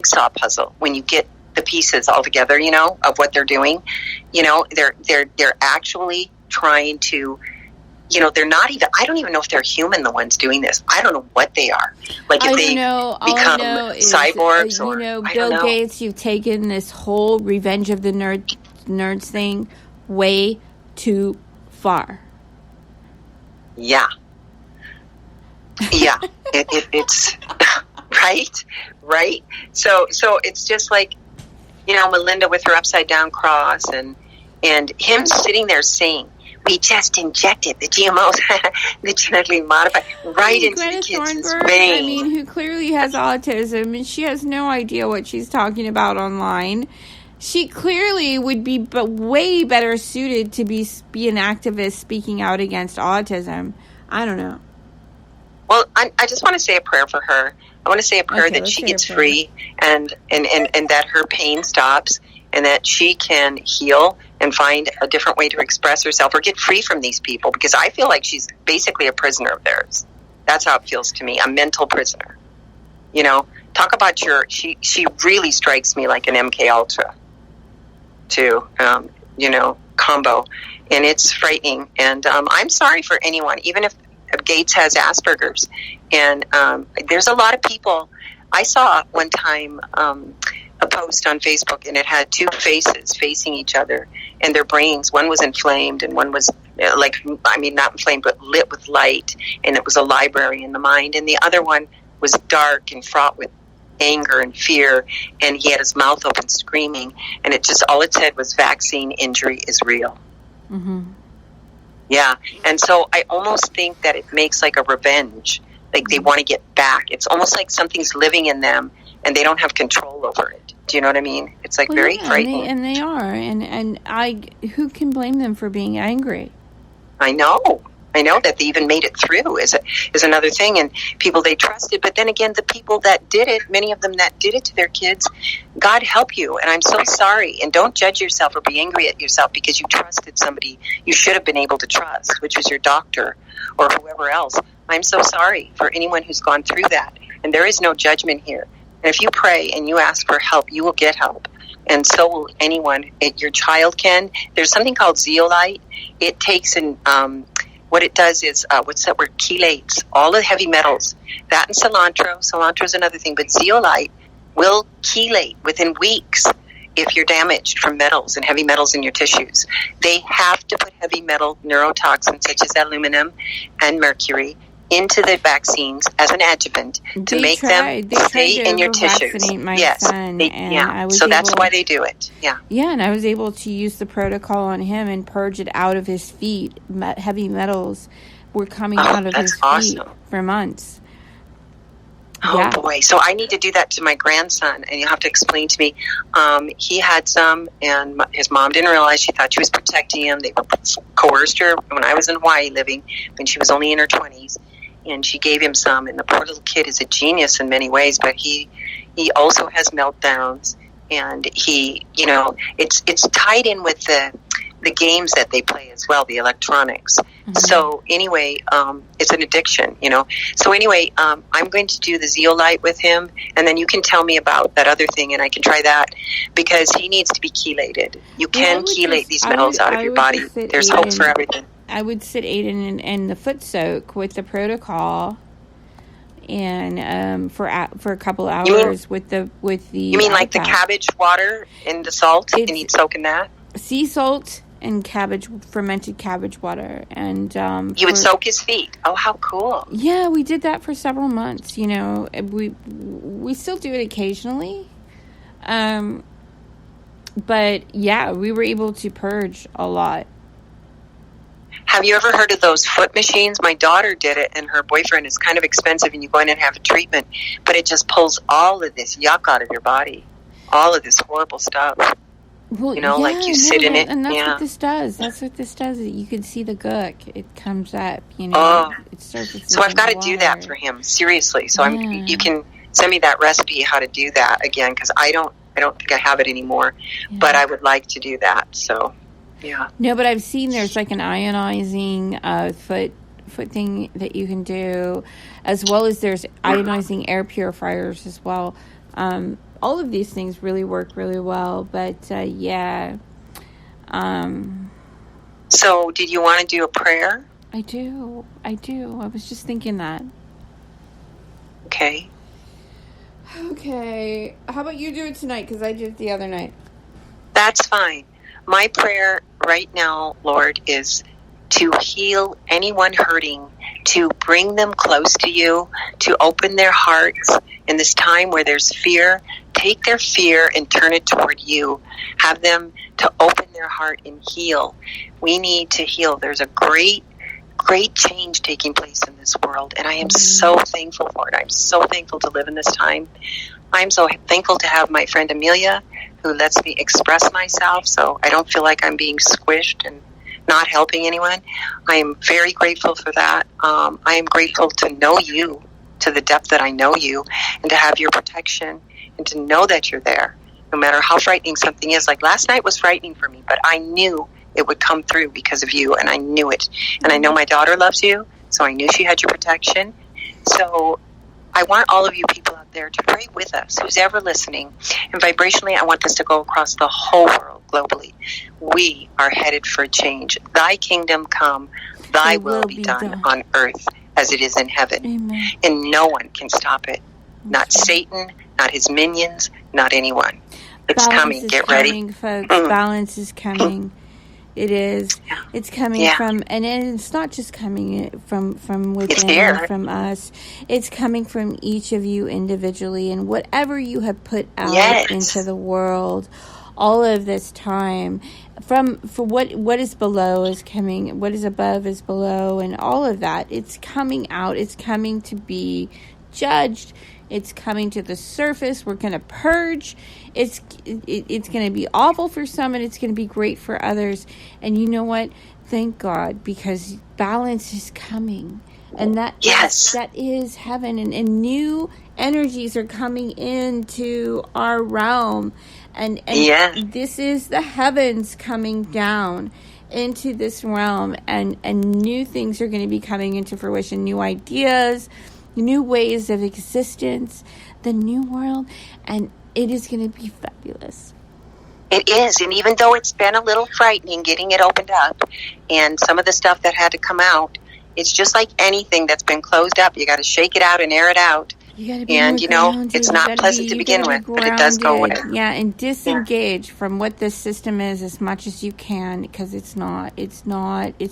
jigsaw puzzle when you get the pieces all together, you know, of what they're doing. You know, they're actually trying to, you know, they're not even, I don't even know if they're human, the ones doing this. I don't know what they are. Like if they become cyborgs or, you know, Bill Gates, you've taken this whole Revenge of the Nerds thing way too far. Yeah. Yeah. It's right. So it's just like, you know, Melinda with her upside down cross and him sitting there saying, we just injected the GMOs, the genetically modified, right into the kids' veins. I mean, who clearly has autism, and she has no idea what she's talking about online. She clearly would be way better suited to be an activist speaking out against autism. I don't know. Well, I just want to say a prayer for her. I want to say a prayer that she gets free and that her pain stops and that she can heal and find a different way to express herself or get free from these people, because I feel like she's basically a prisoner of theirs. That's how it feels to me, a mental prisoner. You know, talk about she really strikes me like an MK Ultra too, you know, combo. And it's frightening. And I'm sorry for anyone, even if Gates has Asperger's. And there's a lot of people. I saw one time a post on Facebook, and it had two faces facing each other, and their brains, one was inflamed and one was not inflamed, but lit with light, and it was a library in the mind, and the other one was dark and fraught with anger and fear, and he had his mouth open screaming, and all it said was vaccine injury is real. Mm-hmm. Yeah, and so I almost think that it makes like a revenge, like they want to get back. It's almost like something's living in them and they don't have control over it. Do you know what I mean? It's like very frightening. And they are, and who can blame them for being angry? I know that they even made it through is another thing, and people they trusted. But then again, the people that did it, many of them that did it to their kids, God help you. And I'm so sorry. And don't judge yourself or be angry at yourself because you trusted somebody you should have been able to trust, which was your doctor or whoever else. I'm so sorry for anyone who's gone through that. And there is no judgment here. And if you pray and you ask for help, you will get help. And so will anyone. Your child can. There's something called zeolite. It takes in... what it does is, what's that word? Chelates all the heavy metals. That and cilantro. Cilantro is another thing, but zeolite will chelate within weeks if you're damaged from metals and heavy metals in your tissues. They have to put heavy metal neurotoxins such as aluminum and mercury into the vaccines as an adjuvant to make them stay in your tissues. Yes, so that's why they do it. Yeah, and I was able to use the protocol on him and purge it out of his feet. Heavy metals were coming out of his feet for months. Boy, so I need to do that to my grandson, and you have to explain to me. He had some, and his mom didn't realize. She thought she was protecting him. They coerced her when I was in Hawaii living, when she was only in her 20s. And she gave him some, and the poor little kid is a genius in many ways, but he also has meltdowns, and he, you know, it's tied in with the games that they play as well, the electronics. Mm-hmm. So anyway, it's an addiction, you know. So anyway, I'm going to do the zeolite with him, and then you can tell me about that other thing, and I can try that, because he needs to be chelated. You can chelate these metals out of your body. There's hope for everything. I would sit Aiden in the foot soak with the protocol, and for a couple hours with the. You mean like the cabbage water and the salt, and he'd soak in that? Sea salt and fermented cabbage water, and he would soak his feet. Oh, how cool! Yeah, we did that for several months. You know, we still do it occasionally, but yeah, we were able to purge a lot. Have you ever heard of those foot machines? My daughter did it, and her boyfriend is kind of expensive, and you go in and have a treatment, but it just pulls all of this yuck out of your body, all of this horrible stuff. Well, you know, like you sit in it. And that's what this does. That's what this does. You can see the gook. It comes up, you know. It starts so I've got to do that for him, seriously. So you can send me that recipe, how to do that again, because I don't think I have it anymore, but I would like to do that, so... Yeah. No, but I've seen there's like an ionizing foot thing that you can do, as well as there's ionizing air purifiers as well. all of these things really work really well. But yeah. So, did you want to do a prayer? I do. I was just thinking that. Okay. Okay. How about you do it tonight? Because I did it the other night. That's fine. My prayer right now, Lord, is to heal anyone hurting, to bring them close to you, to open their hearts in this time where there's fear. Take their fear and turn it toward you. Have them to open their heart and heal. We need to heal. There's a great change taking place in this world, and I am so thankful for it. I'm so thankful to live in this time. I'm so thankful to have my friend Amelia, who lets me express myself so I don't feel like I'm being squished and not helping anyone. I am very grateful for that. I am grateful to know you to the depth that I know you, and to have your protection, and to know that you're there, no matter how frightening something is. Like last night was frightening for me, but I knew it would come through because of you, and I knew it. And I know my daughter loves you, so I knew she had your protection. So I want all of you people out there to pray with us, who's ever listening. And vibrationally, I want this to go across the whole world globally. We are headed for a change. Thy kingdom come, thy will be done on earth as it is in heaven. Amen. And no one can stop it. Not Satan, not his minions, not anyone. It's coming. Get ready. Folks. Balance is coming. It is. It's coming from, and it's not just coming from within, from us. It's coming from each of you individually, and whatever you have put out into the world all of this time, for what is below is coming, what is above is below, and all of that. It's coming out. It's coming to be judged. It's coming to the surface. We're going to purge. It's going to be awful for some, and it's going to be great for others. And you know what? Thank God, because balance is coming. And that is heaven. And new energies are coming into our realm. And this is the heavens coming down into this realm. And new things are going to be coming into fruition. New ideas, new ways of existence, the new world, and it is going to be fabulous. It is, and even though it's been a little frightening getting it opened up, and some of the stuff that had to come out, it's just like anything that's been closed up. You got to shake it out and air it out. And, it's not pleasant to begin with, but it does go away. Yeah, and disengage from what this system is as much as you can, because it's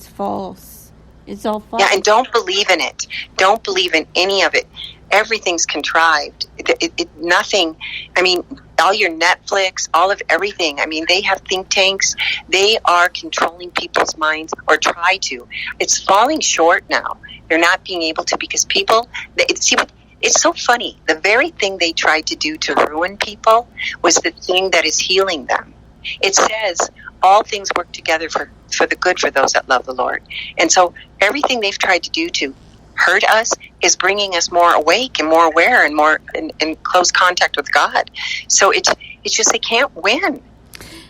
false. It's all false. Yeah, and don't believe in it. Don't believe in any of it. Everything's contrived. Nothing, all your Netflix, all of everything. They have think tanks. They are controlling people's minds, or try to. It's falling short now. They're not being able to, because people, it's so funny. The very thing they tried to do to ruin people was the thing that is healing them. It says all things work together for the good for those that love the Lord. And so everything they've tried to do to hurt us is bringing us more awake and more aware and more in close contact with God. So it's just they can't win.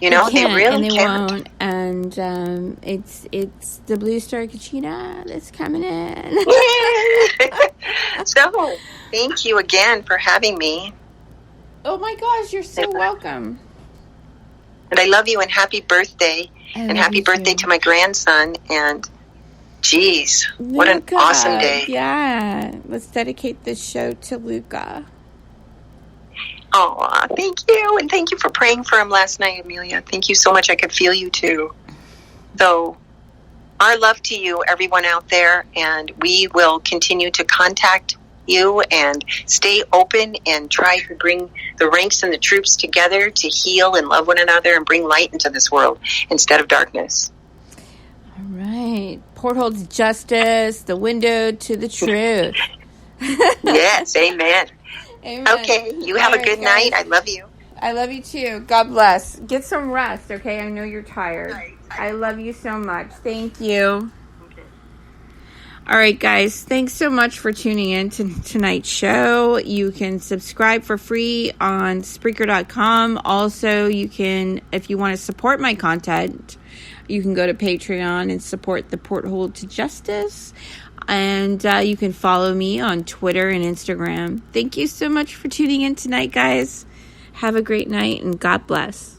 They really can't. Won't. And it's the Blue Star Kachina that's coming in. So thank you again for having me. Oh my gosh, you're so welcome. And I love you, and happy birthday. And happy birthday to my grandson. And geez, what an awesome day. Yeah. Let's dedicate this show to Luca. Oh, thank you. And thank you for praying for him last night, Amelia. Thank you so much. I could feel you too. So our love to you, everyone out there. And we will continue to contact you and stay open and try to bring the ranks and the troops together to heal and love one another and bring light into this world instead of darkness. All right. Porthole to justice, the window to the truth. Yes, amen. Amen. Okay, you have a good night. I love you. I love you too. God bless. Get some rest, okay? I know you're tired. Right. I love you so much. Thank you. All right, guys, thanks so much for tuning in to tonight's show. You can subscribe for free on Spreaker.com. Also, you can, if you want to support my content, you can go to Patreon and support the Porthole to Justice. And you can follow me on Twitter and Instagram. Thank you so much for tuning in tonight, guys. Have a great night, and God bless.